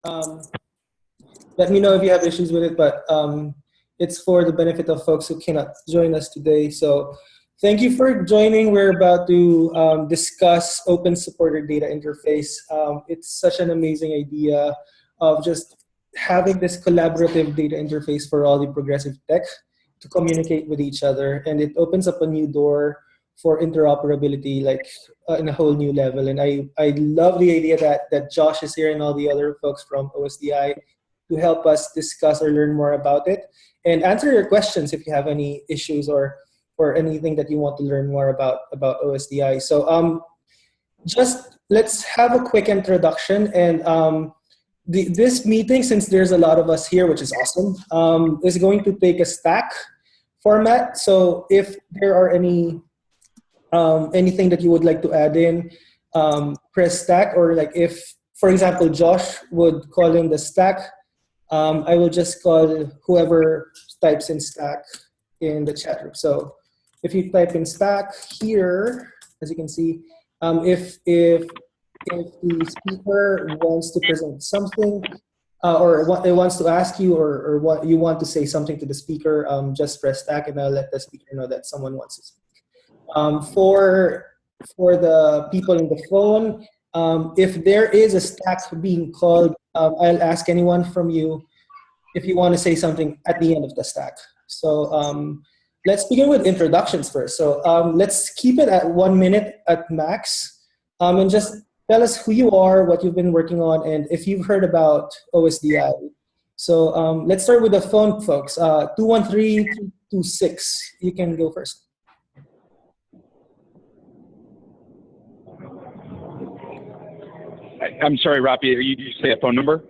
Um, Let me know if you have issues with it, but it's for the benefit of folks who cannot join us today. So thank you for joining. We're about to discuss open supported data interface. It's such an amazing idea of just having this collaborative data interface for all the progressive tech to communicate with each other. And it opens up a new door for interoperability, like in a whole new level. And I love the idea that Josh is here and all the other folks from OSDI to help us discuss or learn more about it and answer your questions if you have any issues or anything that you want to learn more about OSDI. So just let's have a quick introduction. And this meeting, since there's a lot of us here, which is awesome, is going to take a stack format. So if there are any anything that you would like to add in, press stack, or like if, for example, Josh would call in the stack, I will just call whoever types in stack in the chat room. So if you type in stack here, as you can see, if the speaker wants to present something or it wants to ask you or what you want to say something to the speaker, just press stack and I'll let the speaker know that someone wants to speak. For the people in the phone, if there is a stack being called, I'll ask anyone from you if you want to say something at the end of the stack. So let's begin with introductions first. So let's keep it at 1 minute at max, and just tell us who you are, what you've been working on, and if you've heard about OSDI. So let's start with the phone folks. 213-326, you can go first. I'm sorry, Rafi, you say a phone number?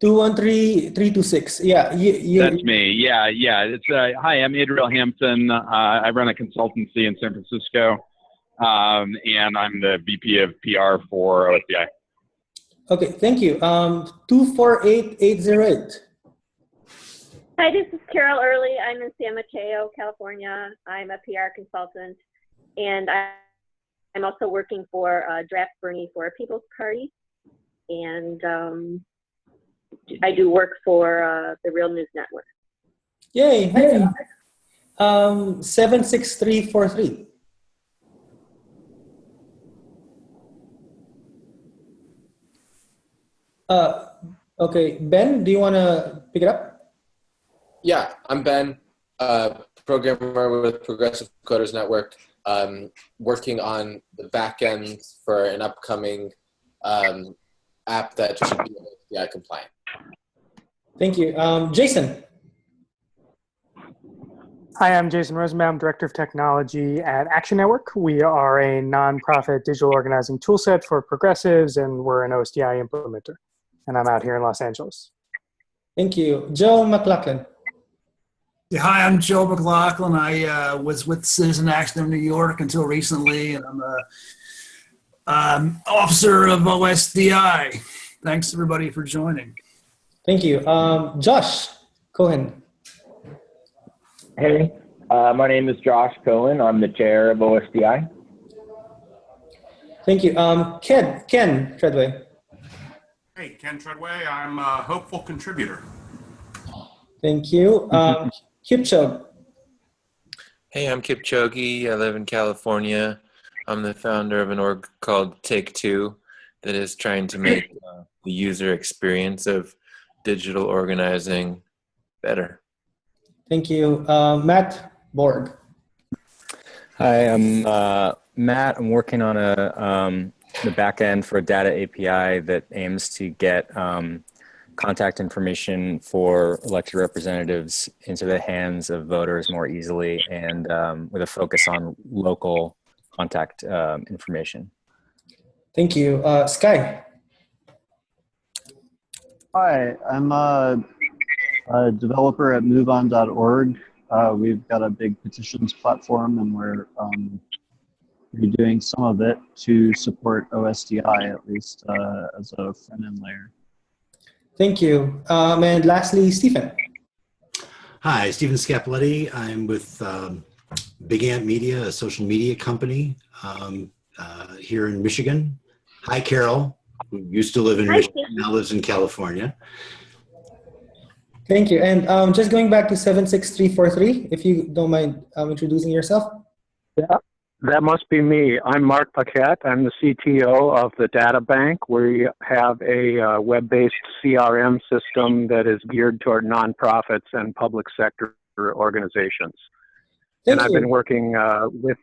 213-326. Yeah, that's me. Yeah. It's hi, I'm Adriel Hampton. I run a consultancy in San Francisco, and I'm the VP of PR for OSDI. Okay, thank you. 248808. Hi, this is Carol Early. I'm in San Mateo, California. I'm a PR consultant, and I'm also working for Draft Bernie for a People's Party. And I do work for the Real News Network. Yay! Hey. 76343. Okay, Ben, do you want to pick it up? Yeah, I'm Ben, programmer with Progressive Coders Network, working on the back end for an upcoming app that should be OSDI compliant. Thank you. Jason. Hi, I'm Jason Rosenbaum, Director of Technology at Action Network. We are a nonprofit digital organizing toolset for progressives, and we're an OSDI implementer. And I'm out here in Los Angeles. Thank you. Joe McLaughlin. Yeah, hi, I'm Joe McLaughlin. I was with Citizen Action of New York until recently, and I'm an officer of OSDI. Thanks, everybody, for joining. Thank you. Josh Cohen. Hey, my name is Josh Cohen. I'm the chair of OSDI. Thank you. Ken Treadway. Hey, Ken Treadway. I'm a hopeful contributor. Thank you. Kipchoge. Hey, I'm Kipchoge. I live in California. I'm the founder of an org called Take Two that is trying to make the user experience of digital organizing better. Thank you. Matt Borg. Hi, I'm Matt. I'm working on the back end for a data API that aims to get contact information for elected representatives into the hands of voters more easily, and with a focus on local contact information. Thank you. Sky. Hi, I'm a developer at moveon.org. We've got a big petitions platform, and we're redoing some of it to support OSDI, at least as a front-end layer. Thank you. And lastly, Stephen. Hi, Stephen Scapoletti. I'm with Big Ant Media, a social media company here in Michigan. Hi, Carol. who used to live in Hi, Michigan, Steve. now lives in California. Thank you. And just going back to 76343, if you don't mind introducing yourself. Yeah, that must be me. I'm Mark Paquette. I'm the CTO of the Data Bank. We have a web-based CRM system that is geared toward nonprofits and public sector organizations. Thank I've you. been working with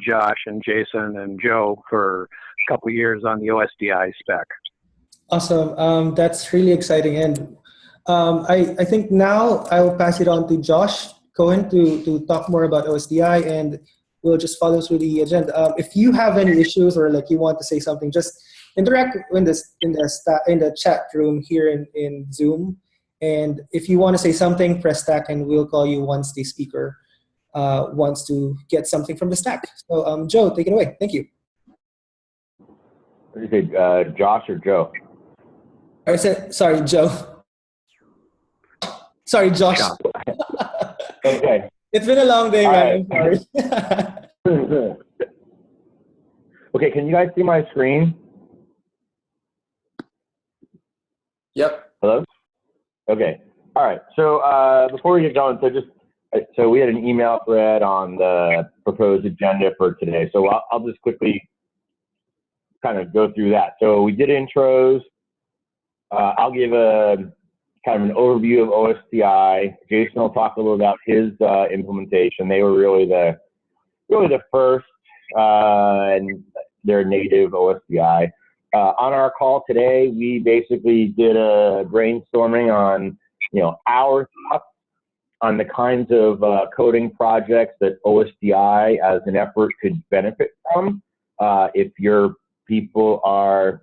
Josh and Jason and Joe for a couple years on the OSDI spec. Awesome. That's really exciting. And I think now I will pass it on to Josh Cohen to talk more about OSDI, and we'll just follow through the agenda. If you have any issues or like you want to say something, just interact in the chat room here in Zoom. And if you want to say something, press stack, and we'll call you once the speaker wants to get something from the stack. So Joe, take it away. Thank you. What did you say, Josh or Joe? I said, sorry, Joe. Sorry, Josh. Okay. It's been a long day, man. Right. I'm sorry. Okay, can you guys see my screen? Yep. Hello? Okay. All right. So before we get going, so we had an email thread on the proposed agenda for today. So I'll just quickly kind of go through that. So we did intros. I'll give a kind of an overview of OSDI. Jason will talk a little about his implementation. They were really the first, and they're native OSDI. On our call today, we basically did a brainstorming on, our thoughts on the kinds of coding projects that OSDI as an effort could benefit from. If your people are,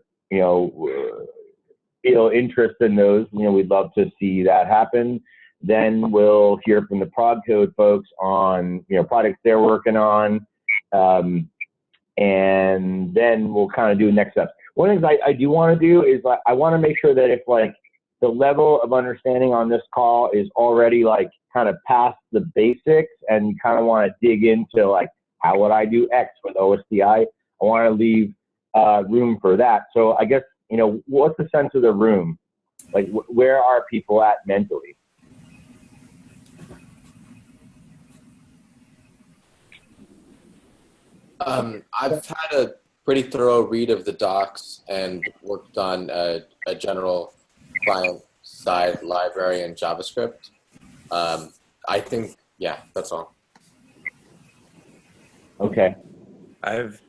feel interest in those, we'd love to see that happen. Then we'll hear from the ProgCode folks on, projects they're working on. And then we'll kind of do next steps. One of the things I do want to do is I want to make sure that if the level of understanding on this call is already kind of past the basics and you kind of want to dig into how would I do X with OSDI, I want to leave room for that. So I guess, what's the sense of the room? Where are people at mentally? I've had a pretty thorough read of the docs and worked on a general client-side library in JavaScript. I think, yeah, that's all. Okay. I've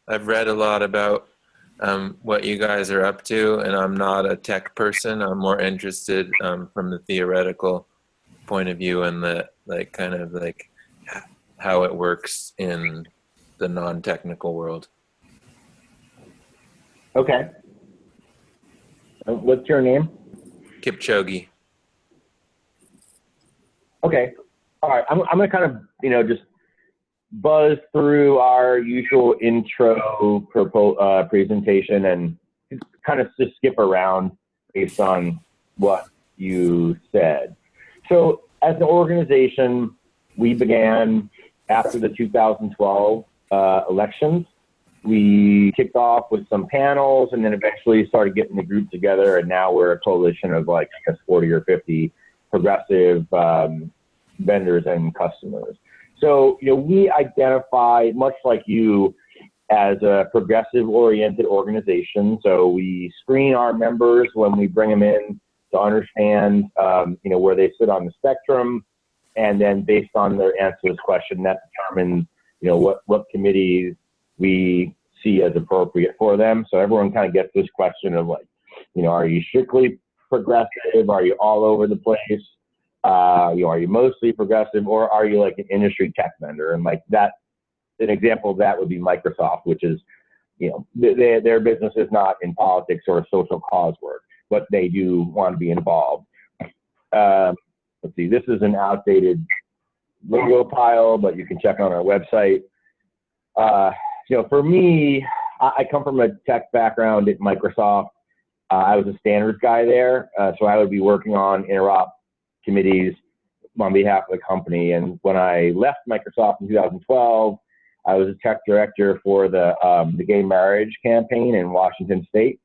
read a lot about what you guys are up to, and I'm not a tech person. I'm more interested from the theoretical point of view and the how it works in the non-technical world. Okay. What's your name? Kipchoge. Okay. All right. I'm going to kind of, just buzz through our usual intro presentation and kind of just skip around based on what you said. So as an organization, we began after the 2012 elections. We kicked off with some panels and then eventually started getting the group together, and now we're a coalition of 40 or 50 progressive vendors and customers. So, we identify, much like you, as a progressive-oriented organization. So we screen our members when we bring them in to understand, where they sit on the spectrum. And then based on their answer to this question, that determines, what committees we see as appropriate for them. So everyone kind of gets this question of are you strictly progressive? Are you all over the place? Are you mostly progressive, or are you an industry tech vendor? And that, an example of that would be Microsoft, which is, their business is not in politics or social cause work, but they do want to be involved. Let's see, this is an outdated logo pile, but you can check on our website. For me, I come from a tech background at Microsoft. I was a standards guy there, so I would be working on interop committees on behalf of the company. And when I left Microsoft in 2012, I was a tech director for the gay marriage campaign in Washington State.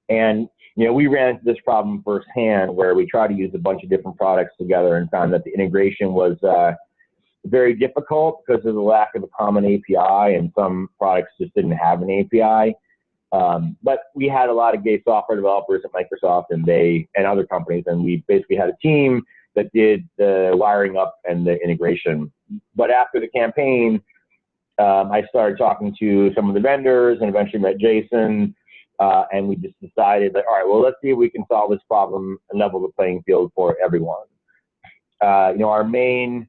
And, we ran into this problem firsthand where we tried to use a bunch of different products together and found that the integration was very difficult because of the lack of a common API, and some products just didn't have an API. But we had a lot of gay software developers at Microsoft and other companies, and we basically had a team that did the wiring up and the integration. But after the campaign, I started talking to some of the vendors and eventually met Jason, and we just decided that, all right, well, let's see if we can solve this problem and level the playing field for everyone. Our main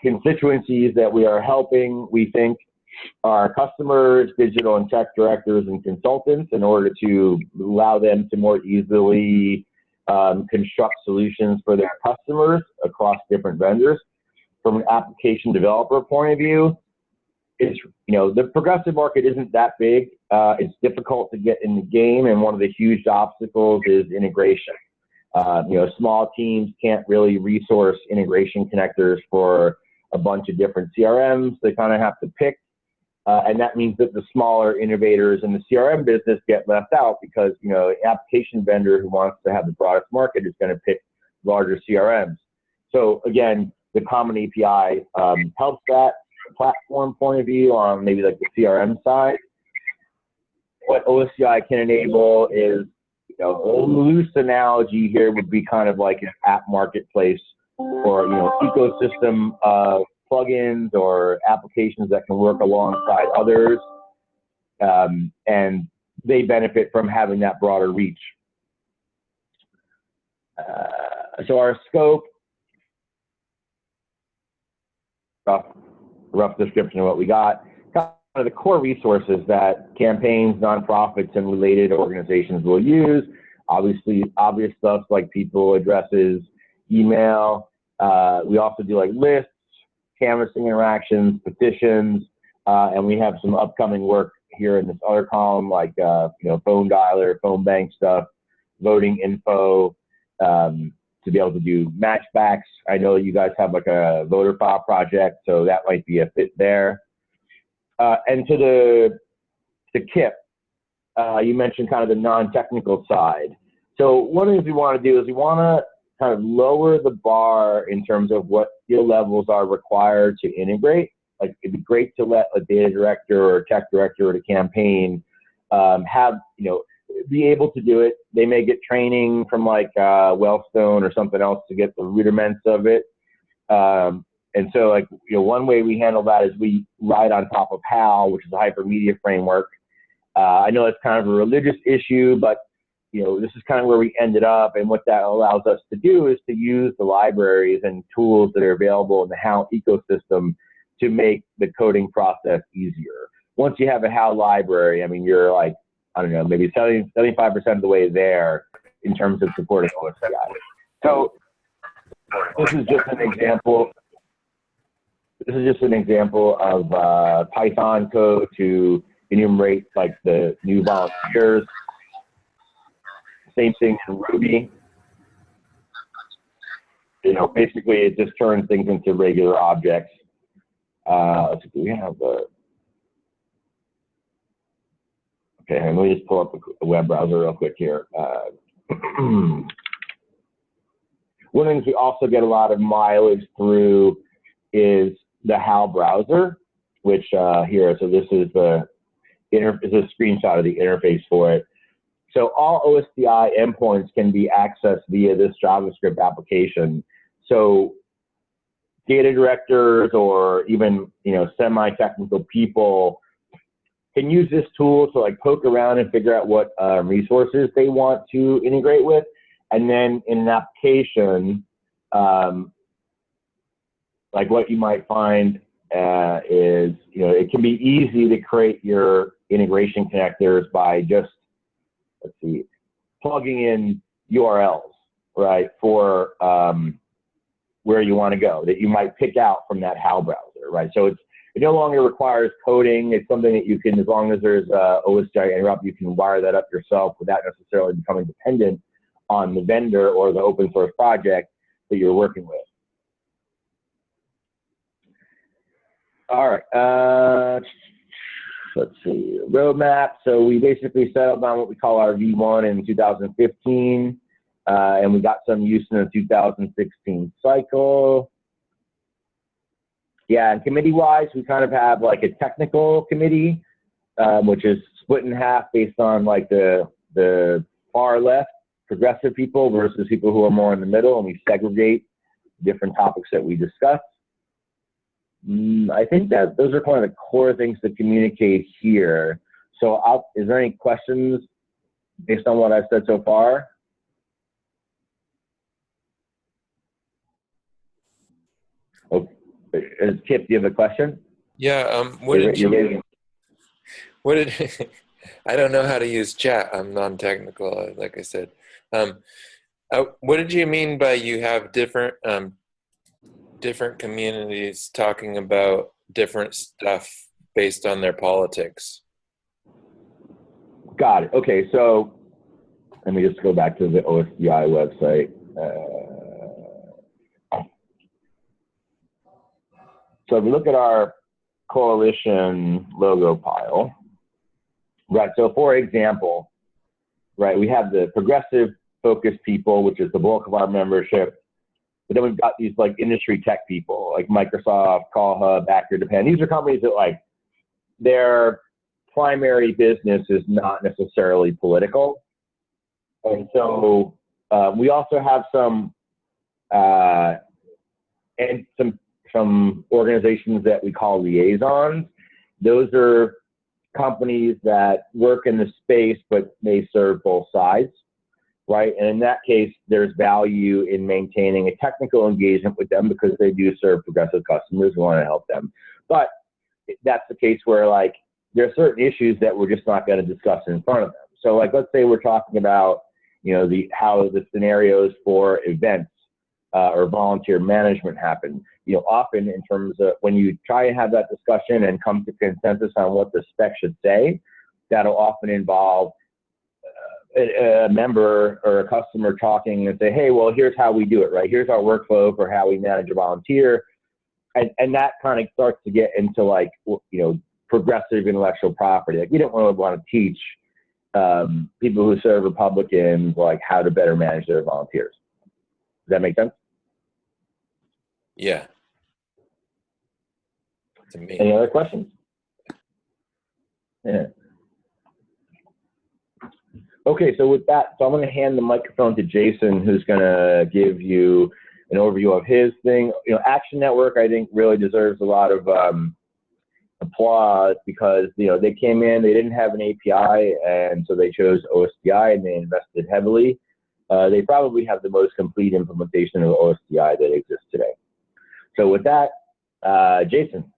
constituencies that we are helping, we think, are customers, digital and tech directors, and consultants, in order to allow them to more easily construct solutions for their customers across different vendors. From an application developer point of view, it's, the progressive market isn't that big. It's difficult to get in the game, and one of the huge obstacles is integration. Small teams can't really resource integration connectors for a bunch of different CRMs. They kind of have to pick, and that means that the smaller innovators in the CRM business get left out because, an application vendor who wants to have the broadest market is going to pick larger CRMs. So again, the common API helps that platform point of view on maybe like the CRM side. What OSDI can enable is, a loose analogy here would be kind of like an app marketplace or, ecosystem of plugins or applications that can work alongside others. And they benefit from having that broader reach. So our scope, rough description of what we got. Kind of the core resources that campaigns, nonprofits, and related organizations will use. Obviously, obvious stuff like people, addresses, email. We also do like lists, canvassing interactions, petitions, and we have some upcoming work here in this other column, like phone dialer, phone bank stuff, voting info, to be able to do matchbacks. I know you guys have like a voter file project, so that might be a fit there. And to the KIP, you mentioned kind of the non-technical side. So one of the things we want to do is we want to kind of lower the bar in terms of what skill levels are required to integrate. Like, it'd be great to let a data director or a tech director at a campaign have, be able to do it. They may get training from like Wellstone or something else to get the rudiments of it. And so, like, one way we handle that is we ride on top of HAL, which is a hypermedia framework. I know it's kind of a religious issue, but this is kind of where we ended up. And what that allows us to do is to use the libraries and tools that are available in the HAL ecosystem to make the coding process easier. Once you have a HAL library, I mean, you're like, I don't know, maybe 75% of the way there in terms of supporting OSDI. So this is just an example. This is just an example of Python code to enumerate like the new volunteers. Same thing in Ruby. Basically it just turns things into regular objects. Let's see, do we have the? Okay, let me just pull up a web browser real quick here. One of the things we also get a lot of mileage through is the HAL browser, which here, so this is a screenshot of the interface for it. So all OSDI endpoints can be accessed via this JavaScript application. So data directors or even semi-technical people can use this tool to like poke around and figure out what resources they want to integrate with. And then in an application, like what you might find is, it can be easy to create your integration connectors by just, let's see, plugging in URLs, right, for where you want to go that you might pick out from that HAL browser, right? So it no longer requires coding. It's something that you can, as long as there's OSDI interrupt, you can wire that up yourself without necessarily becoming dependent on the vendor or the open source project that you're working with. All right. Let's see. Roadmap. So we basically settled on what we call our V1 in 2015, and we got some use in the 2016 cycle. Yeah, and committee-wise, we kind of have like a technical committee, which is split in half based on like the far left progressive people versus people who are more in the middle, and we segregate different topics that we discuss. I think that those are kind of the core things to communicate here. So is there any questions based on what I've said so far? Oh, Kip, do you have a question? Yeah. I don't know how to use chat. I'm non-technical, like I said. What did you mean by you have different communities talking about different stuff based on their politics? Got it. Okay, so let me just go back to the OSDI website. So if we look at our coalition logo pile, right, so for example, right, we have the progressive focused people, which is the bulk of our membership. But then we've got these like industry tech people like Microsoft, CallHub, Actor Japan. These are companies that like their primary business is not necessarily political. And so we also have some organizations that we call liaisons. Those are companies that work in the space, but may serve both sides. Right, and in that case, there's value in maintaining a technical engagement with them because they do serve progressive customers. We want to help them, but that's the case where like there are certain issues that we're just not going to discuss in front of them. So like let's say we're talking about how the scenarios for events or volunteer management happen. Often in terms of when you try and have that discussion and come to consensus on what the spec should say, that'll often involve a member or a customer talking and say, hey, well, here's how we do it, right? Here's our workflow for how we manage a volunteer. And that kind of starts to get into like, progressive intellectual property. Like we don't really want to teach people who serve Republicans, like how to better manage their volunteers. Does that make sense? Yeah. Any other questions? Yeah. Okay, so with that, I'm going to hand the microphone to Jason, who's going to give you an overview of his thing. Action Network, I think, really deserves a lot of applause because, they came in, they didn't have an API, and so they chose OSDI, and they invested heavily. They probably have the most complete implementation of OSDI that exists today. So with that, Jason.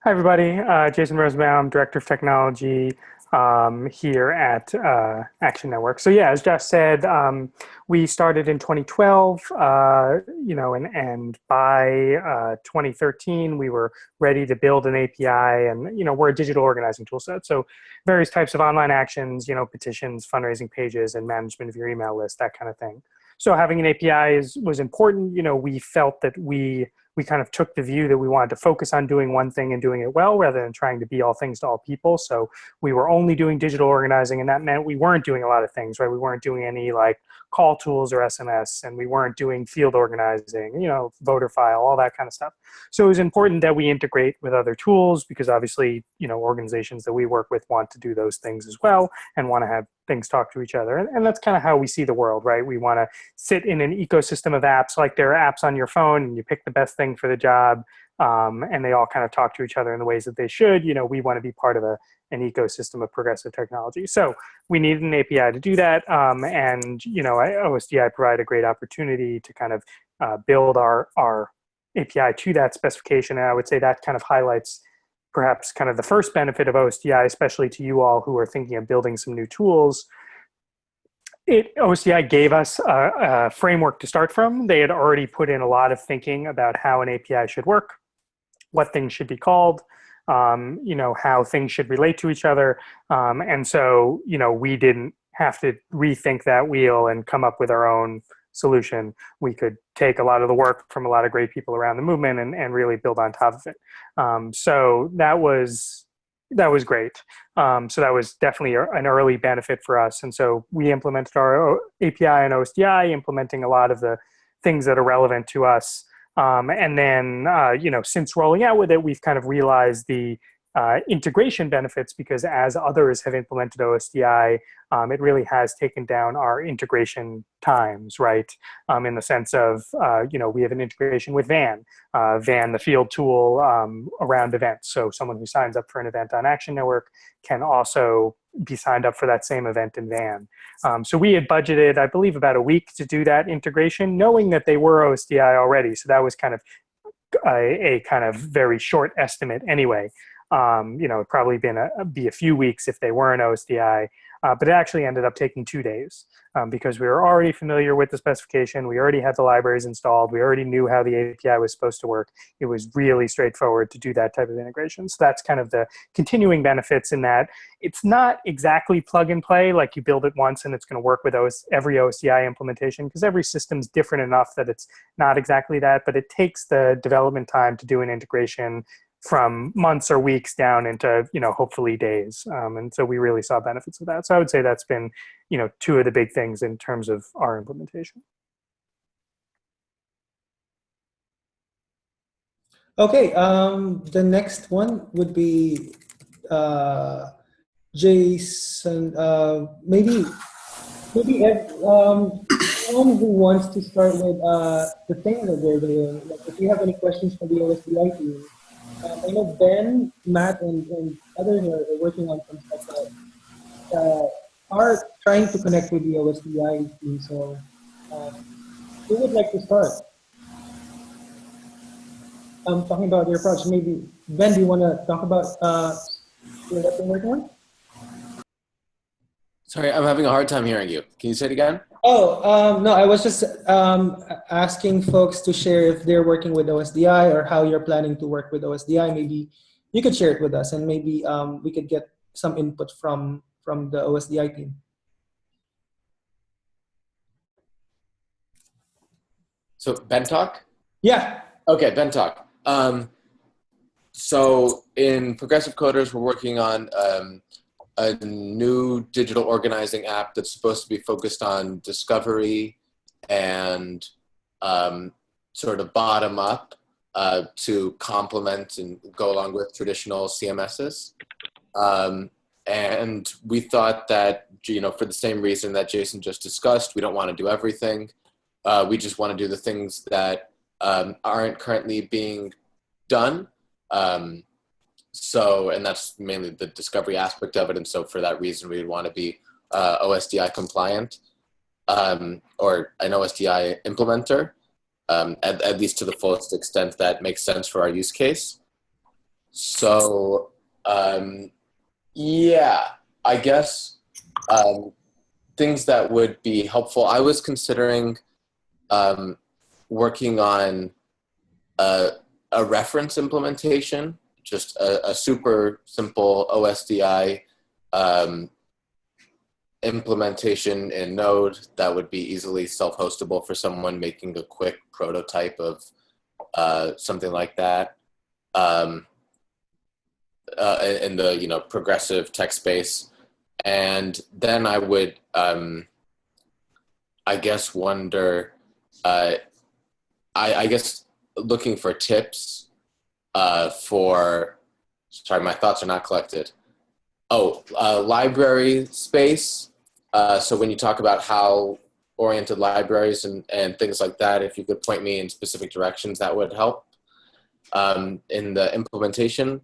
Hi, everybody. Jason Rosenbaum, Director of Technology here at Action Network. So yeah, as Josh said, we started in 2012, and by 2013, we were ready to build an API, and we're a digital organizing tool set. So various types of online actions, petitions, fundraising pages, and management of your email list, that kind of thing. So having an API was important. We felt that we kind of took the view that we wanted to focus on doing one thing and doing it well rather than trying to be all things to all people. So we were only doing digital organizing, and that meant we weren't doing a lot of things, right? We weren't doing any like call tools or SMS, and we weren't doing field organizing, voter file, all that kind of stuff. So it was important that we integrate with other tools because obviously, organizations that we work with want to do those things as well and want to have things talk to each other. And that's kind of how we see the world, right? We want to sit in an ecosystem of apps, like there are apps on your phone and you pick the best thing for the job, and they all kind of talk to each other in the ways that they should. We want to be part of an ecosystem of progressive technology. So we needed an API to do that. And OSDI provided a great opportunity to kind of build our API to that specification. And I would say that kind of highlights perhaps kind of the first benefit of OSDI, especially to you all who are thinking of building some new tools. OSDI gave us a framework to start from. They had already put in a lot of thinking about how an API should work, what things should be called, how things should relate to each other. And so, we didn't have to rethink that wheel and come up with our own solution, we could take a lot of the work from a lot of great people around the movement and really build on top of it. So that was great. So that was definitely an early benefit for us. And so we implemented our API and OSDI, implementing a lot of the things that are relevant to us. And then, since rolling out with it, we've kind of realized the integration benefits, because as others have implemented OSDI, it really has taken down our integration times, right? In the sense of, we have an integration with Van, the field tool around events. So someone who signs up for an event on Action Network can also be signed up for that same event in Van. So we had budgeted, I believe, about a week to do that integration, knowing that they were OSDI already. So that was kind of a kind of very short estimate anyway. It'd probably be a few weeks if they weren't OSDI, but it actually ended up taking 2 days because we were already familiar with the specification. We already had the libraries installed. We already knew how the API was supposed to work. It was really straightforward to do that type of integration. So that's kind of the continuing benefits, in that it's not exactly plug and play, like you build it once and it's going to work with every OSDI implementation, because every system's different enough that it's not exactly that, but it takes the development time to do an integration from months or weeks down into, hopefully days. And so we really saw benefits of that. So I would say that's been, two of the big things in terms of our implementation. Okay, the next one would be Jason. Maybe anyone who wants to start with the thing that they're doing. Like, if you have any questions for the OSDI team, I know Ben, Matt, and others are working on some stuff that are trying to connect with the OSDI team. So, who would like to start? Talking about your project. Maybe Ben, do you want to talk about what you're working on? Sorry, I'm having a hard time hearing you. Can you say it again? Oh, no, I was just asking folks to share if they're working with OSDI or how you're planning to work with OSDI. Maybe you could share it with us, and maybe we could get some input from the OSDI team. So Ben talk? Yeah. Okay, Ben talk. So in Progressive Coders, we're working on a new digital organizing app that's supposed to be focused on discovery and sort of bottom up to complement and go along with traditional CMSs. And we thought that, for the same reason that Jason just discussed, we don't want to do everything. We just want to do the things that aren't currently being done. And that's mainly the discovery aspect of it. And so for that reason, we would want to be OSDI compliant or an OSDI implementer, at least to the fullest extent that makes sense for our use case. So, yeah, I guess things that would be helpful. I was considering working on a reference implementation, just a super simple OSDI implementation in Node that would be easily self-hostable for someone making a quick prototype of something like that in the progressive tech space. And then I would, I guess, wonder, I guess looking for tips sorry, my thoughts are not collected. Library space. So when you talk about how oriented libraries and things like that, if you could point me in specific directions, that would help in the implementation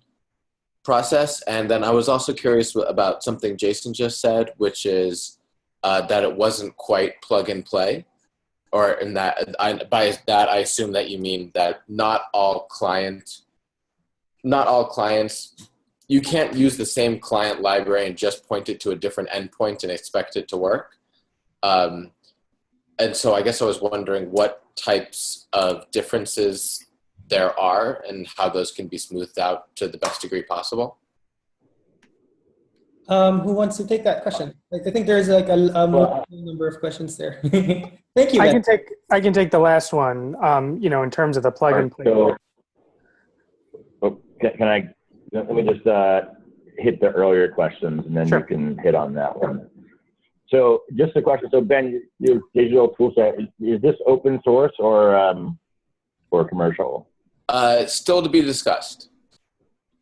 process. And then I was also curious about something Jason just said, which is that it wasn't quite plug and play. Or in that, by that, I assume that you mean that not all clients, you can't use the same client library and just point it to a different endpoint and expect it to work. And so I guess I was wondering what types of differences there are and how those can be smoothed out to the best degree possible. Who wants to take that question? I think there's like a multiple number of questions there. Thank you, Ben. I can take the last one. In terms of the plug and play. So, let me just hit the earlier questions, and then you can hit on that one. So just a question. So Ben, your digital toolset, is this open source or commercial? Still to be discussed.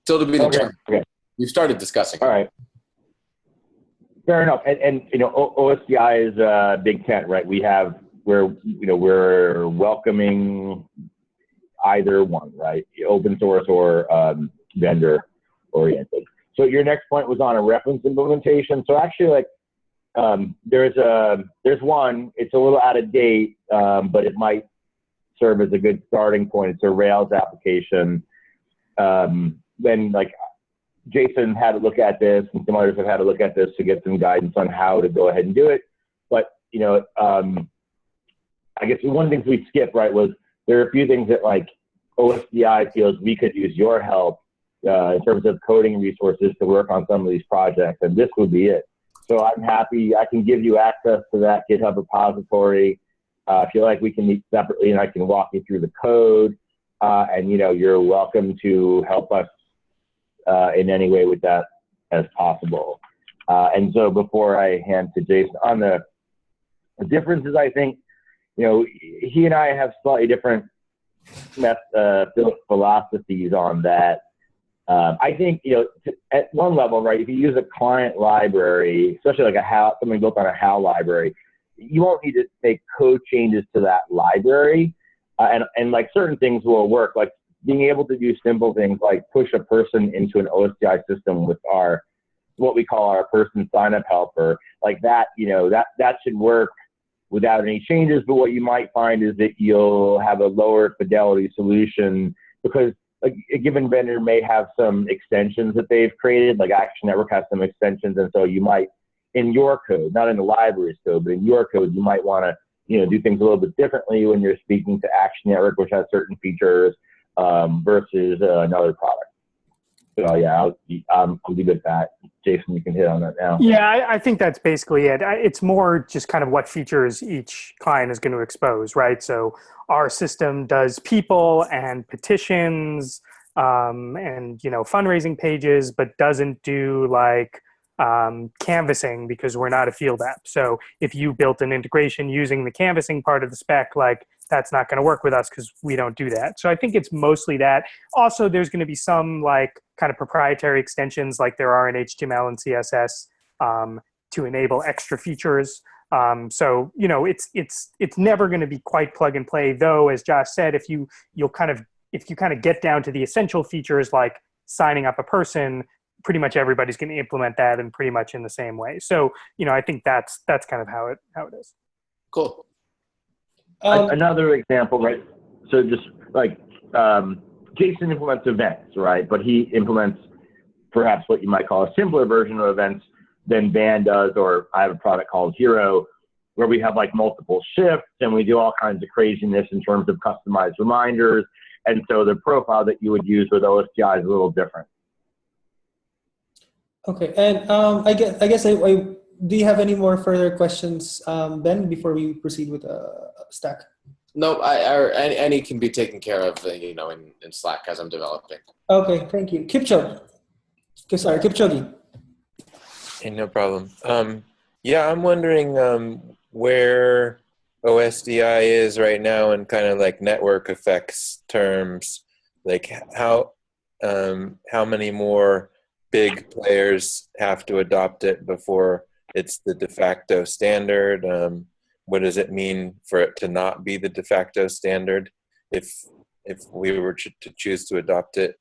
Still to be determined. Okay. We've started discussing. All right. Fair enough. And OSDI is a big tent, right? We're welcoming either one, right? Open source or vendor oriented. So your next point was on a reference implementation. So actually, there's one. It's a little out of date, but it might serve as a good starting point. It's a Rails application. When Jason had to look at this, and some others have had to look at this to get some guidance on how to go ahead and do it. But I guess one of the things we skipped, right, was there are a few things that OSDI feels we could use your help in terms of coding resources to work on some of these projects, and this would be it. So I'm happy I can give you access to that GitHub repository. If you like, we can meet separately, and I can walk you through the code. And you're welcome to help us in any way with that as possible. And so before I hand to Jason on the differences, I think he and I have slightly different philosophies on that. I think at one level, right, if you use a client library, especially like something built on a HAL library, you won't need to make code changes to that library. And certain things will work, like being able to do simple things like push a person into an OSDI system with what we call our person sign-up helper, like that, that should work without any changes. But what you might find is that you'll have a lower fidelity solution because a given vendor may have some extensions that they've created, like Action Network has some extensions. And so you might, in your code, not in the library's code, but in your code, you might want to do things a little bit differently when you're speaking to Action Network, which has certain features versus another product. So yeah, I'll be good with that. Jason, you can hit on that now. Yeah, I think that's basically it. It's more just kind of what features each client is going to expose, right? So our system does people and petitions and fundraising pages, but doesn't do canvassing because we're not a field app. So if you built an integration using the canvassing part of the spec, that's not going to work with us because we don't do that. So I think it's mostly that. Also, there's going to be some kind of proprietary extensions like there are in HTML and CSS to enable extra features. So it's never going to be quite plug and play, though. As Josh said, if you kind of get down to the essential features like signing up a person, pretty much everybody's going to implement that in pretty much in the same way. So I think that's kind of how it is. Cool. Another example, right? So just Jason implements events, right? But he implements perhaps what you might call a simpler version of events than Van does, or I have a product called Hero, where we have multiple shifts and we do all kinds of craziness in terms of customized reminders. And so the profile that you would use with OSDI is a little different. Okay, and I guess do you have any more further questions, Ben, before we proceed with Stack? No, any can be taken care of, in Slack as I'm developing. Okay, thank you. Kipchoge. Hey, no problem. Yeah, I'm wondering where OSDI is right now in kind of network effects terms. How many more big players have to adopt it before it's the de facto standard? What does it mean for it to not be the de facto standard if we were to choose to adopt it?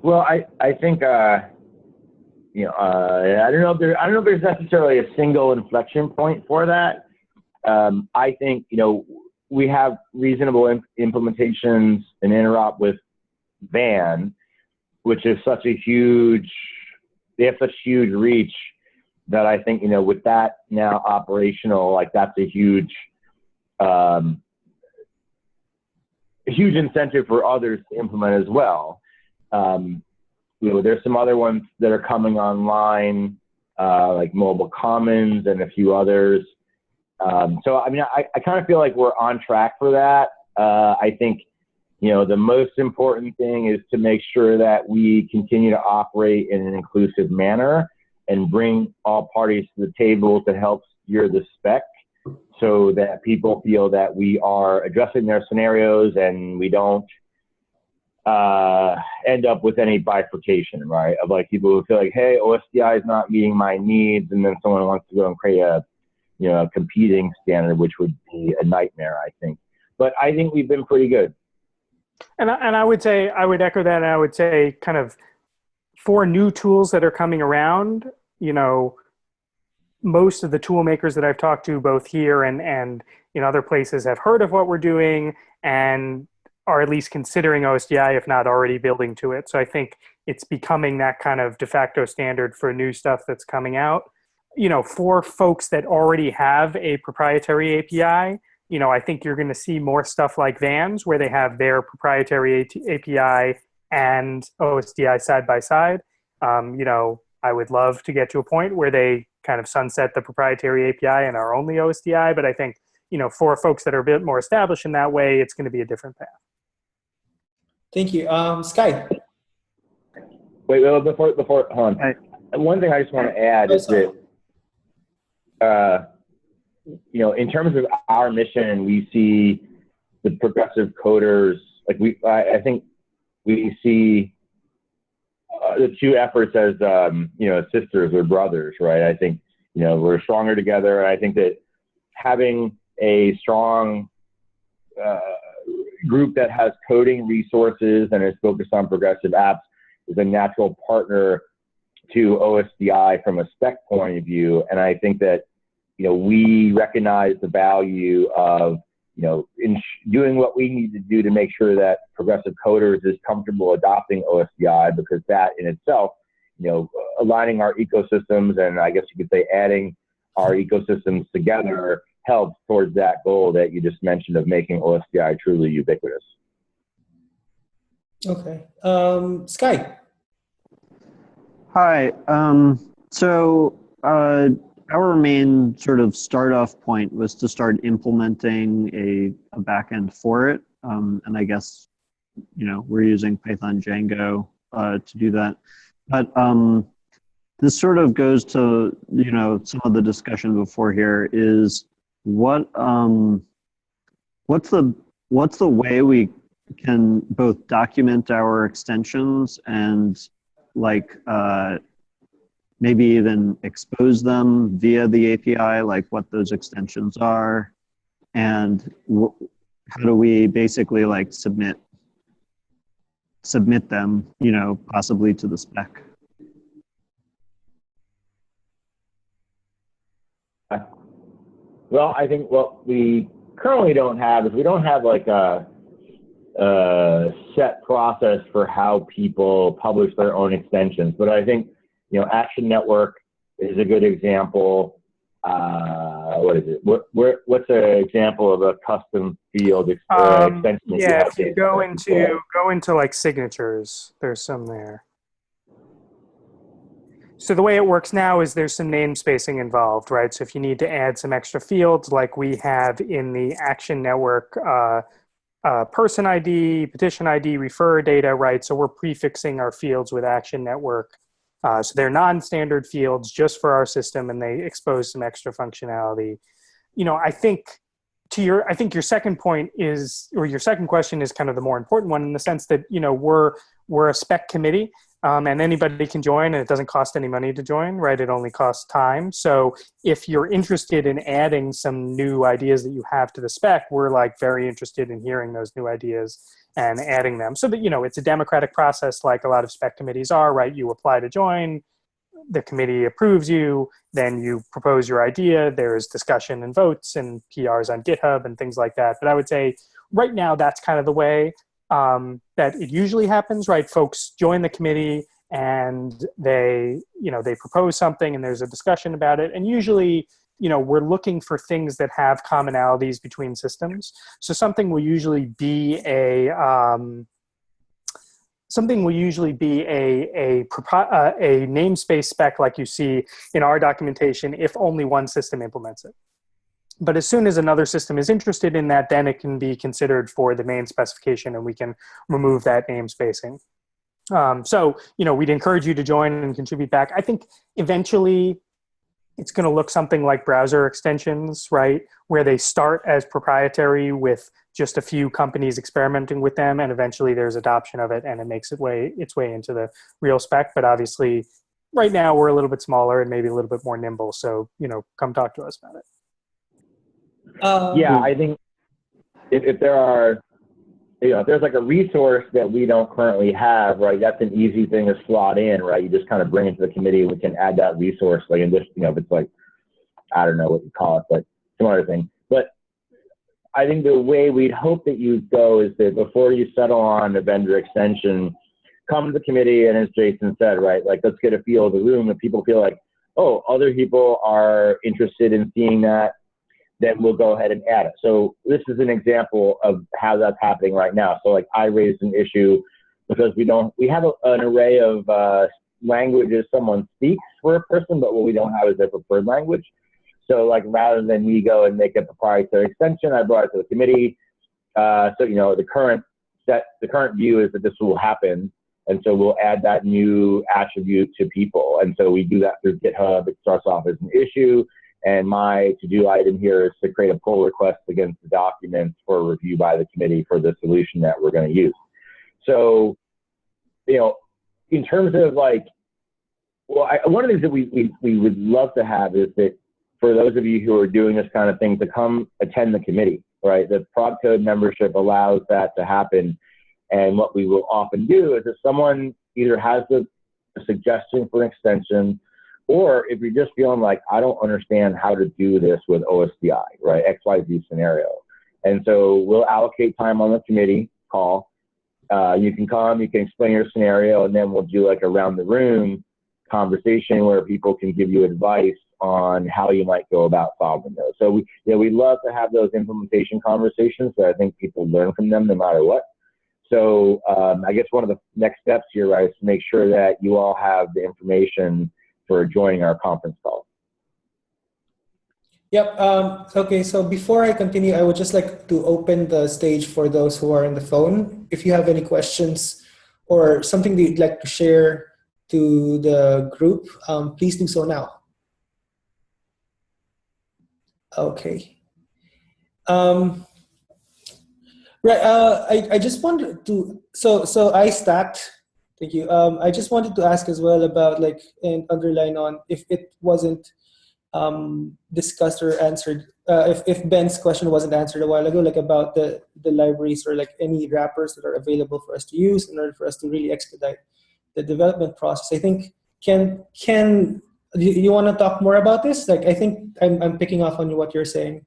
Well, I think I don't know if there's necessarily a single inflection point for that. I think we have reasonable implementations and interop with Van, which is they have such huge reach that I think, with that now operational, that's a huge incentive for others to implement as well. there's some other ones that are coming online, like Mobile Commons and a few others. So, I mean, I kind of feel like we're on track for that. I think, the most important thing is to make sure that we continue to operate in an inclusive manner and bring all parties to the table to help steer the spec so that people feel that we are addressing their scenarios and we don't end up with any bifurcation, right? Of like people who feel like, hey, OSDI is not meeting my needs, and then someone wants to go and create a competing standard, which would be a nightmare, I think. But I think we've been pretty good. And I would say, I would echo that, and I would say kind of for new tools that are coming around, most of the tool makers that I've talked to, both here and in other places, have heard of what we're doing and are at least considering OSDI, if not already building to it. So I think it's becoming that kind of de facto standard for new stuff that's coming out. For folks that already have a proprietary API, I think you're going to see more stuff like Vans, where they have their proprietary API and OSDI side by side. I would love to get to a point where they kind of sunset the proprietary API and are only OSDI, but I think, for folks that are a bit more established in that way, it's going to be a different path. Thank you. Sky. Wait, before, hold on. One thing I just want to add is that, in terms of our mission, we see the progressive coders, I think we see the two efforts as, sisters or brothers, right? I think, we're stronger together. And I think that having a strong group that has coding resources and is focused on progressive apps is a natural partner to OSDI from a spec point of view. And I think that, we recognize the value of, in doing what we need to do to make sure that progressive coders is comfortable adopting OSDI, because that in itself, aligning our ecosystems and I guess you could say adding our ecosystems together helps towards that goal that you just mentioned of making OSDI truly ubiquitous. Okay. Sky. Hi. Our main sort of start off point was to start implementing a backend for it. And I guess, we're using Python Django to do that. But this sort of goes to, some of the discussion before here is what's the way we can both document our extensions and maybe even expose them via the API, like what those extensions are, and how do we basically submit them, possibly to the spec. Well, I think what we currently don't have is we don't have a set process for how people publish their own extensions. But I think, Action Network is a good example. What is it? What's an example of a custom field extension? Yeah, if you go into signatures, there's some there. So the way it works now is there's some namespacing involved, right? So if you need to add some extra fields like we have in the Action Network, person ID, petition ID, referrer data, right? So we're prefixing our fields with Action Network. So they're non-standard fields just for our system, and they expose some extra functionality. I think your second point is, or your second question is kind of the more important one in the sense that, we're a spec committee, and anybody can join, and it doesn't cost any money to join, right? It only costs time. So if you're interested in adding some new ideas that you have to the spec, we're very interested in hearing those new ideas and adding them so that, it's a democratic process like a lot of spec committees are, right? You apply to join, the committee approves you, then you propose your idea, there's discussion and votes and PRs on GitHub and things like that. But I would say right now that's kind of the way that it usually happens, right? Folks join the committee and they propose something and there's a discussion about it. And usually, we're looking for things that have commonalities between systems. So something will usually be something will usually be a namespace spec like you see in our documentation if only one system implements it. But as soon as another system is interested in that, then it can be considered for the main specification and we can remove that namespacing. So, we'd encourage you to join and contribute back. I think eventually it's going to look something like browser extensions, right? Where they start as proprietary with just a few companies experimenting with them, and eventually there's adoption of it and it makes its way into the real spec. But obviously right now we're a little bit smaller and maybe a little bit more nimble. So, come talk to us about it. Yeah, I think if there are, if there's like a resource that we don't currently have, right, that's an easy thing to slot in, right? You just kind of bring it to the committee, we can add that resource, like in this, if it's like, I don't know what you call it, but some other thing. But I think the way we'd hope that you go is that before you settle on a vendor extension, come to the committee, and as Jason said, right, like let's get a feel of the room. If people feel like, oh, other people are interested in seeing that, then we'll go ahead and add it. So this is an example of how that's happening right now. So like I raised an issue because we have an array of languages someone speaks for a person, but what we don't have is their preferred language. So like rather than me go and make a proprietary extension, I brought it to the committee. So the current view is that this will happen. And so we'll add that new attribute to people. And so we do that through GitHub. It starts off as an issue. And my to-do item here is to create a pull request against the documents for review by the committee for the solution that we're going to use. So, in terms of like, one of the things that we would love to have is that for those of you who are doing this kind of thing to come attend the committee, right? The ProgCode membership allows that to happen. And what we will often do is if someone either has a suggestion for an extension, or if you're just feeling like, I don't understand how to do this with OSDI, right? XYZ scenario. And so we'll allocate time on the committee call. You can come, you can explain your scenario, and then we'll do like a round the room conversation where people can give you advice on how you might go about solving those. So we love to have those implementation conversations, but I think people learn from them no matter what. So I guess one of the next steps here, right, is to make sure that you all have the information for joining our conference call. Yep. Okay, so before I continue, I would just like to open the stage for those who are on the phone. If you have any questions or something that you'd like to share to the group, please do so now. Okay. Right. I just wanted to, so I stacked. Thank you. I just wanted to ask as well about and underline on if it wasn't discussed or answered, if Ben's question wasn't answered a while ago, about the libraries or any wrappers that are available for us to use in order for us to really expedite the development process. I think, you want to talk more about this? I think I'm picking off on what you're saying.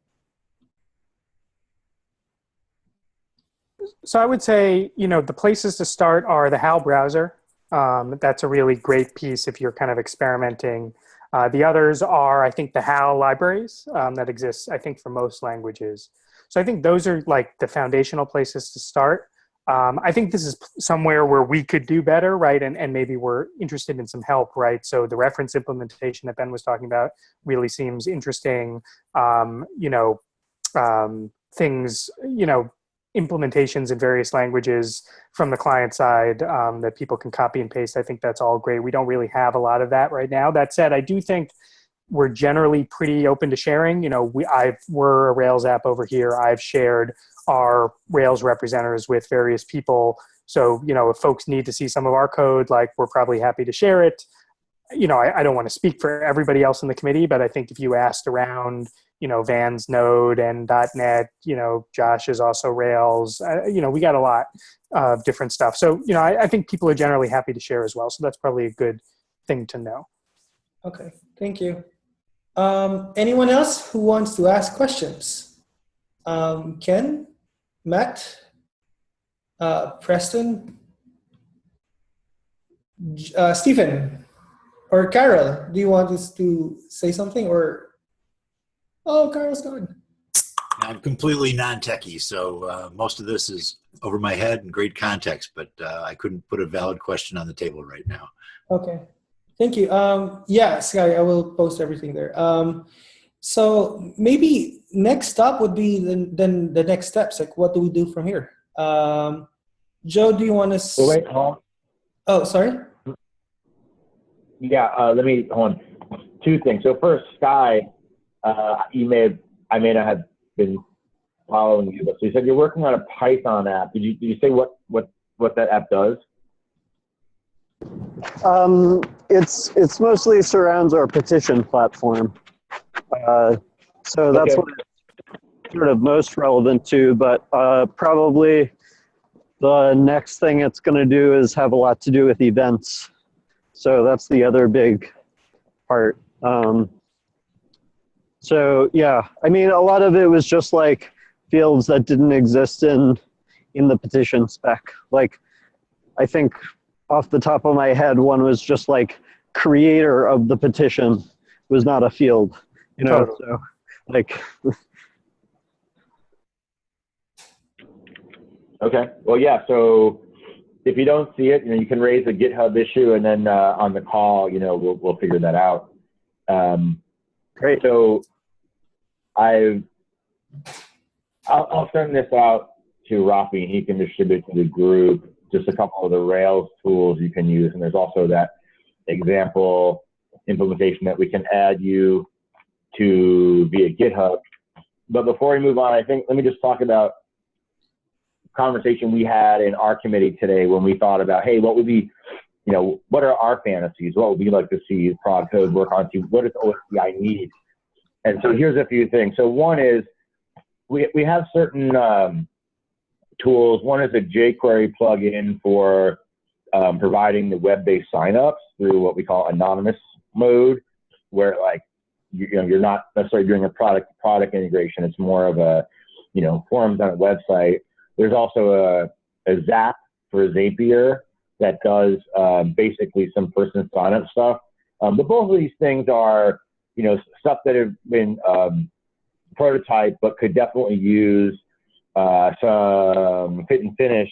So I would say, the places to start are the HAL browser. That's a really great piece if you're kind of experimenting. The others are, I think, the HAL libraries that exist, I think, for most languages. So I think those are the foundational places to start. I think this is somewhere where we could do better, right? And maybe we're interested in some help, right? So the reference implementation that Ben was talking about really seems interesting. Things, implementations in various languages from the client side that people can copy and paste. I think that's all great. We don't really have a lot of that right now. That said, I do think we're generally pretty open to sharing. We're a Rails app over here. I've shared our Rails representatives with various people. So, if folks need to see some of our code, we're probably happy to share it. I don't want to speak for everybody else in the committee, but I think if you asked around, Van's Node and .NET, Josh is also Rails, we got a lot of different stuff. So, I think people are generally happy to share as well. So that's probably a good thing to know. Okay, thank you. Anyone else who wants to ask questions? Ken, Matt, Preston, Stephen, or Carol, do you want us to say something or? Oh, Carol's gone. I'm completely non-techie, so most of this is over my head and great context, but I couldn't put a valid question on the table right now. Okay. Thank you. Yeah, Sky, I will post everything there. So maybe next up would be then the next steps. Like, what do we do from here? Joe, do you want to? Well, wait, hold on. Oh, sorry. Yeah, let me hold on. Two things. So first, Sky, I may not have been following you, but so you said you're working on a Python app. Did you say what that app does? It's mostly surrounds our petition platform. So that's what it's sort of most relevant to, but probably the next thing it's going to do is have a lot to do with events. So that's the other big part. So yeah, I mean, a lot of it was just like fields that didn't exist in the petition spec. Like, I think off the top of my head, one was just like creator of the petition was not a field, you know, so like. Okay, well, yeah, so if you don't see it, you can raise a GitHub issue, and then on the call, we'll figure that out. Great. So I'll send this out to Rafi, and he can distribute to the group just a couple of the Rails tools you can use. And there's also that example implementation that we can add you to via GitHub. But before we move on, I think let me just talk about conversation we had in our committee today when we thought about, hey, what would be, what are our fantasies? What would we like to see ProgCode work on? What does OSDI need? And so here's a few things. So one is we have certain tools. One is a jQuery plugin for providing the web-based signups through what we call anonymous mode, where like you're not necessarily doing a product integration. It's more of a forms on a website. There's also a Zap for Zapier that does basically some person sign-up stuff. But both of these things are stuff that have been prototyped, but could definitely use some fit and finish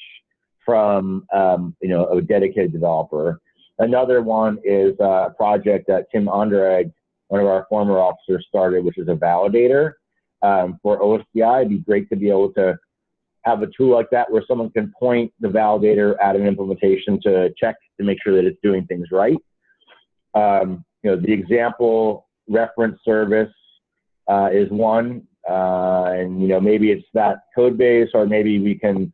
from a dedicated developer. Another one is a project that Tim Underegg, one of our former officers, started, which is a validator for OSDI. It'd be great to be able to have a tool like that where someone can point the validator at an implementation to check to make sure that it's doing things right. The example reference service is one, and maybe it's that code base, or maybe we can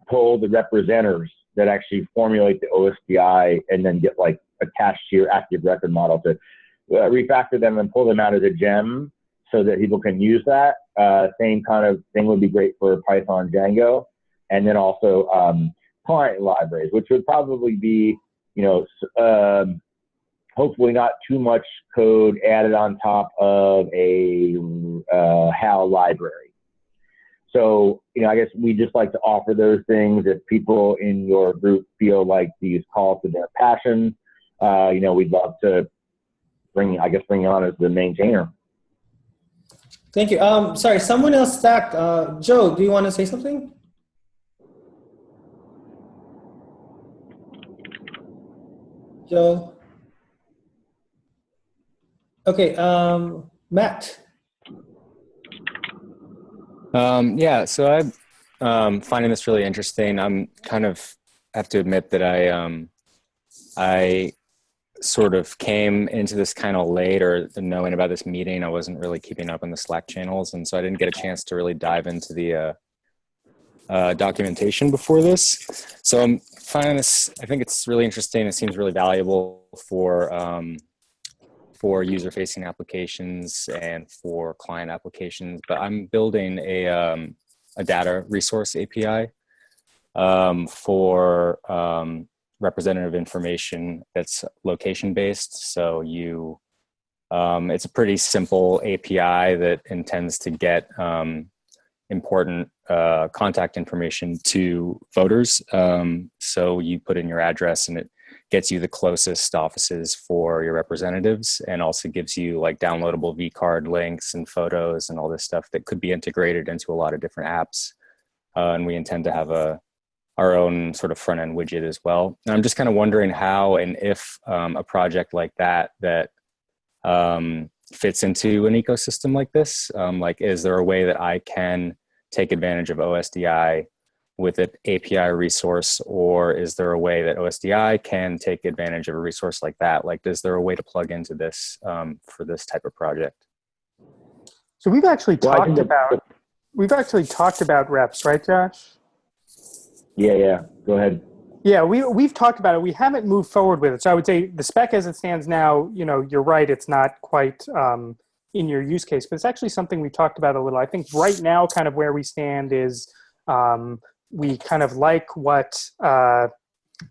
pull the representers that actually formulate the OSDI and then get like attached to your active record model to refactor them and pull them out as a gem so that people can use that. Same kind of thing would be great for Python Django. And then also client libraries, which would probably be, hopefully not too much code added on top of a HAL library. So, I guess we just like to offer those things. If people in your group feel like these call to their passion, we'd love to bring you on as the maintainer. Thank you. Sorry, someone else stacked. Joe, do you want to say something? Joe. Okay, Matt. Yeah, so I'm finding this really interesting. I'm have to admit that I sort of came into this kind of late, or knowing about this meeting, I wasn't really keeping up on the Slack channels, and so I didn't get a chance to really dive into the documentation before this. So I'm finding this, I think it's really interesting. It seems really valuable for user-facing applications and for client applications, but I'm building a data resource API for representative information that's location-based. So it's a pretty simple API that intends to get important contact information to voters. So you put in your address and it gets you the closest offices for your representatives, and also gives you like downloadable vCard links and photos and all this stuff that could be integrated into a lot of different apps. And we intend to have our own sort of front end widget as well. And I'm just kind of wondering how and if a project like that fits into an ecosystem like this. Like, is there a way that I can take advantage of OSDI with an API resource, or is there a way that OSDI can take advantage of a resource like that? Like, is there a way to plug into this for this type of project? So we've actually talked about reps, right, Josh? Yeah. Go ahead. Yeah, we've talked about it. We haven't moved forward with it. So I would say the spec as it stands now, you're right, it's not quite in your use case, but it's actually something we talked about a little. I think right now kind of where we stand is we kind of like what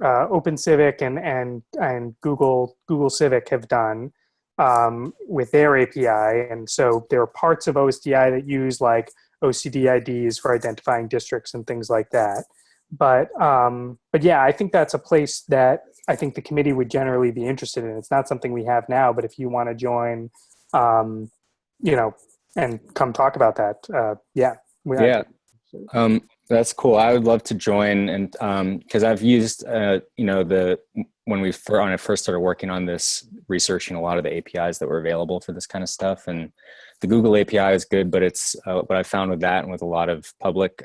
OpenCivic and Google Civic have done with their API. And so there are parts of OSDI that use like OCD IDs for identifying districts and things like that. But yeah, I think that's a place that I think the committee would generally be interested in. It's not something we have now, but if you want to join, and come talk about that, yeah. That's cool. I would love to join, and because I've used, when I first started working on this, researching a lot of the APIs that were available for this kind of stuff, and the Google API is good, but it's what I found with that and with a lot of public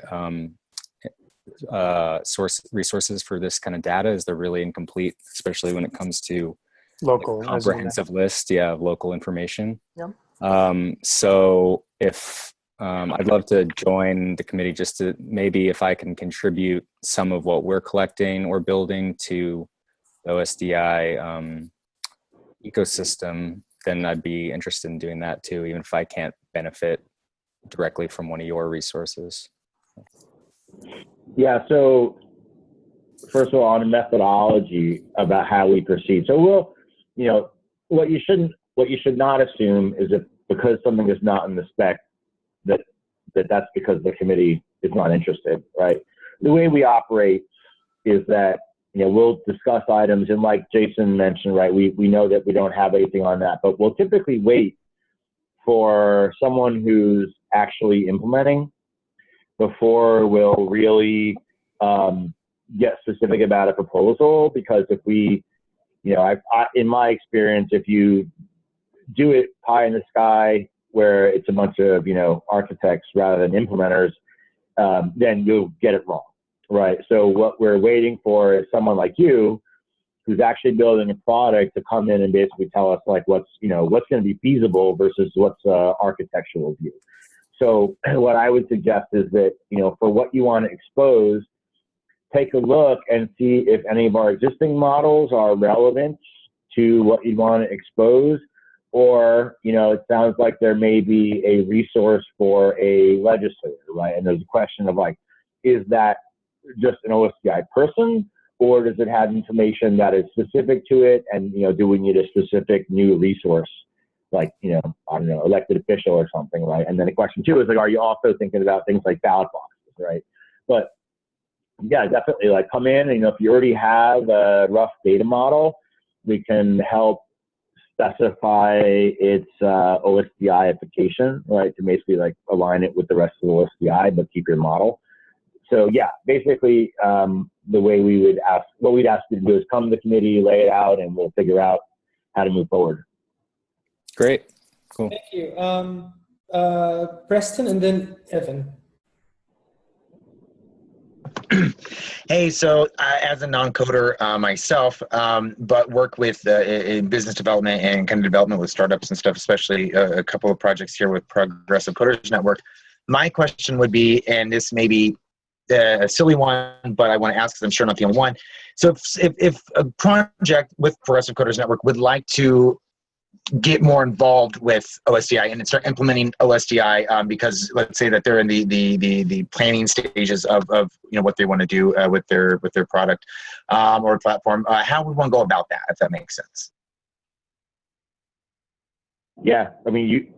source resources for this kind of data is they're really incomplete, especially when it comes to local comprehensive list, of local information. Yeah. So if I'd love to join the committee just to maybe if I can contribute some of what we're collecting or building to the OSDI ecosystem, then I'd be interested in doing that too, even if I can't benefit directly from one of your resources. Yeah, so first of all, on a methodology about how we proceed. So what you should not assume is that because something is not in the spec, that's because the committee is not interested, right? The way we operate is that, we'll discuss items, and like Jason mentioned, right, we know that we don't have anything on that, but we'll typically wait for someone who's actually implementing before we'll really get specific about a proposal, because if we, in my experience, if you do it pie in the sky where it's a bunch of, architects rather than implementers, then you'll get it wrong, right? So what we're waiting for is someone like you who's actually building a product to come in and basically tell us like what's going to be feasible versus what's architectural view. So what I would suggest is that, for what you want to expose, take a look and see if any of our existing models are relevant to what you want to expose, or, it sounds like there may be a resource for a legislator, right? And there's a question of like, is that just an OSDI person, or does it have information that is specific to it? And, do we need a specific new resource? Like, I don't know, elected official or something, right? And then the question two is like, are you also thinking about things like ballot boxes, right? But yeah, definitely like come in and, if you already have a rough data model, we can help specify its OSDI application, right? To basically like align it with the rest of the OSDI, but keep your model. So yeah, basically the way what we'd ask you to do is come to the committee, lay it out, and we'll figure out how to move forward. Great. Cool. Thank you. Preston and then Evan. Hey, so as a non-coder myself, but work with in business development and kind of development with startups and stuff, especially a couple of projects here with Progressive Coders Network. My question would be, and this may be a silly one, but I want to ask because I'm sure I'm not the only one. So if a project with Progressive Coders Network would like to get more involved with OSDI and start implementing OSDI because let's say that they're in the planning stages of what they want to do with their product or platform, how would one go about that, if that makes sense? Yeah, I mean,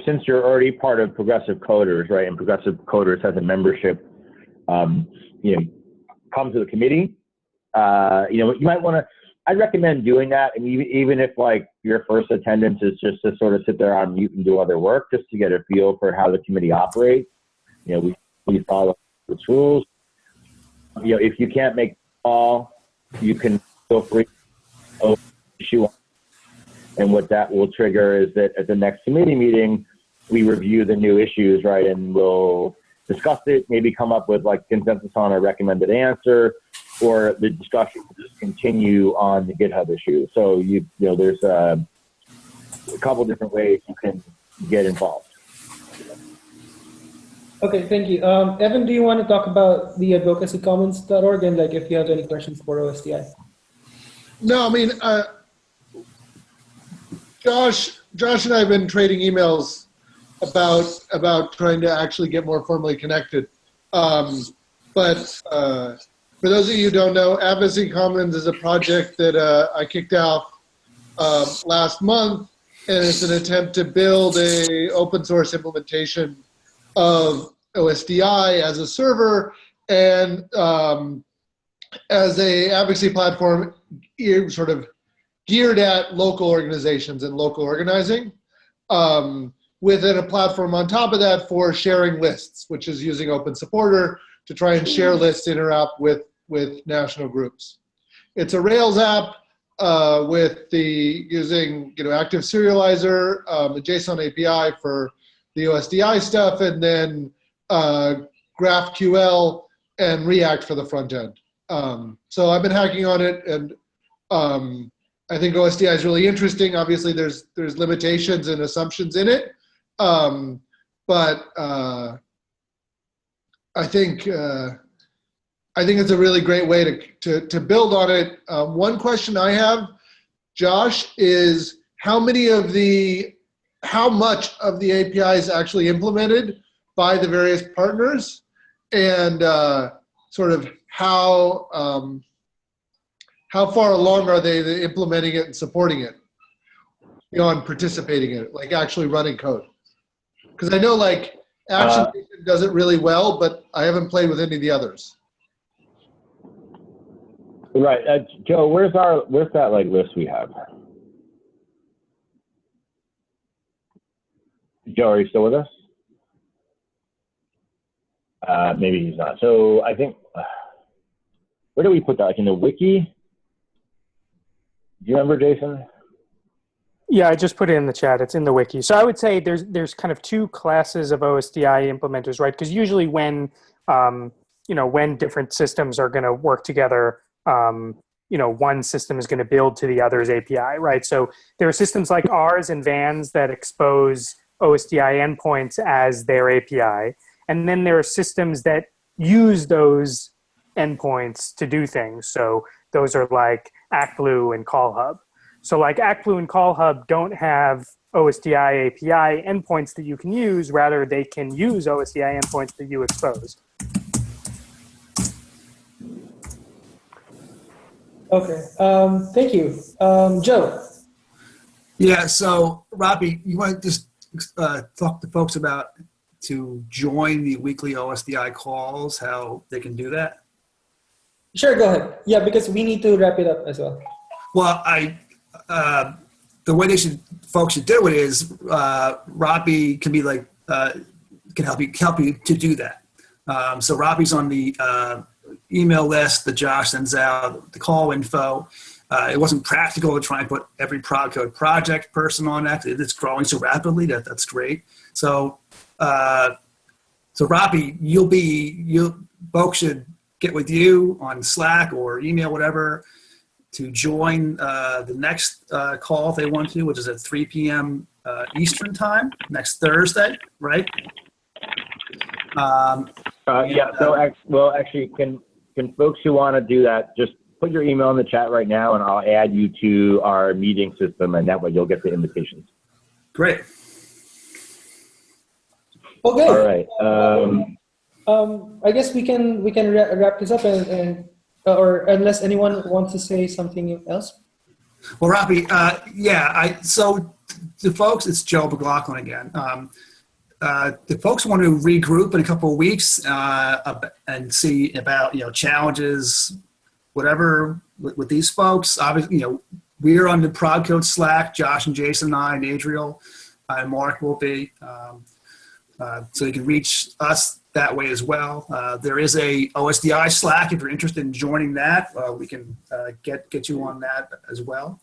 since you're already part of Progressive Coders, right, and Progressive Coders has a membership, come to the committee. You might want to. I'd recommend doing that. And even if like your first attendance is just to sort of sit there on mute and do other work, just to get a feel for how the committee operates. We follow its rules. If you can't make the call, you can feel free to issue. And what that will trigger is that at the next committee meeting, we review the new issues, right? And we'll discuss it, maybe come up with like consensus on a recommended answer, or the discussion will just continue on the GitHub issue. So there's a couple different ways you can get involved. Okay, thank you. Evan, do you want to talk about the advocacycommons.org and like if you have any questions for OSDI? No, I mean, Josh and I have been trading emails about trying to actually get more formally connected. But for those of you who don't know, Advocacy Commons is a project that I kicked off last month, and it's an attempt to build a open source implementation of OSDI as a server and as a advocacy platform sort of geared at local organizations and local organizing, within a platform on top of that for sharing lists, which is using Open Supporter to try and share lists, interop with national groups. It's a Rails app using Active Serializer, a JSON API for the OSDI stuff, and then GraphQL and React for the front end. So I've been hacking on it, and I think OSDI is really interesting. Obviously, there's limitations and assumptions in it, but I think it's a really great way to build on it. One question I have, Josh, is how much of the API is actually implemented by the various partners, and sort of how far along are they implementing it and supporting it beyond participating in it, like actually running code? Because I know like Action does it really well, but I haven't played with any of the others. Right, Joe. Where's that like list we have? Joe, are you still with us? Maybe he's not. So I think where do we put that? Like in the wiki? Do you remember, Jason? Yeah, I just put it in the chat. It's in the wiki. So I would say there's kind of two classes of OSDI implementers, right? Because usually when when different systems are going to work together, one system is going to build to the other's API, right? So there are systems like ours and Vans that expose OSDI endpoints as their API, and then there are systems that use those endpoints to do things. So those are like ActBlue and CallHub. So like ActBlue and CallHub don't have OSDI API endpoints that you can use. Rather, they can use OSDI endpoints that you expose. Okay, thank you. Joe? Yeah, so Robbie, you want to just talk to folks about to join the weekly OSDI calls, how they can do that? Sure, go ahead. Yeah, because we need to wrap it up as well. Well, the way folks should do it is Robbie can be like can help you to do that. So Robbie's on the email list that Josh sends out, the call info. It wasn't practical to try and put every ProgCode project person on that. It's growing so rapidly that's great. So Robbie, folks should get with you on Slack or email, whatever, to join the next call if they want to, which is at 3 p.m. Eastern time next Thursday, right? Yeah. So, actually, can folks who want to do that just put your email in the chat right now, and I'll add you to our meeting system, and that way you'll get the invitations. Great. Okay. All right. I guess we can wrap this up, or unless anyone wants to say something else. Well, Robbie, so the folks, it's Joe McLaughlin again. The folks want to regroup in a couple of weeks and see about challenges, whatever with these folks. Obviously, we're on the ProgCode Slack. Josh and Jason and I and Adriel and Mark will be. So you can reach us that way as well. There is a OSDI Slack if you're interested in joining that. We can get you on that as well.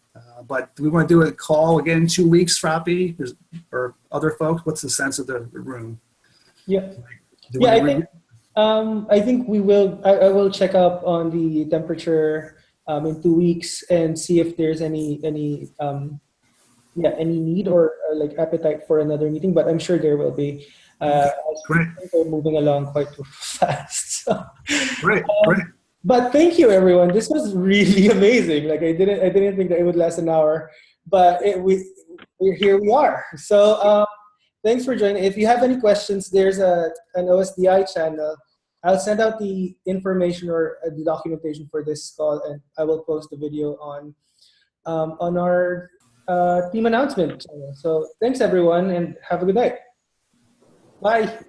But we want to do a call again in 2 weeks, Frappy, or other folks. What's the sense of the room? Yeah. I think we will. I will check up on the temperature in 2 weeks and see if there's any need or like appetite for another meeting. But I'm sure there will be. Great. We're moving along quite fast. So. Great. But thank you, everyone. This was really amazing. Like I didn't think that it would last an hour, but here we are. So thanks for joining. If you have any questions, there's an OSDI channel. I'll send out the information or the documentation for this call, and I will post the video on our team announcement channel. So thanks, everyone, and have a good night. Bye.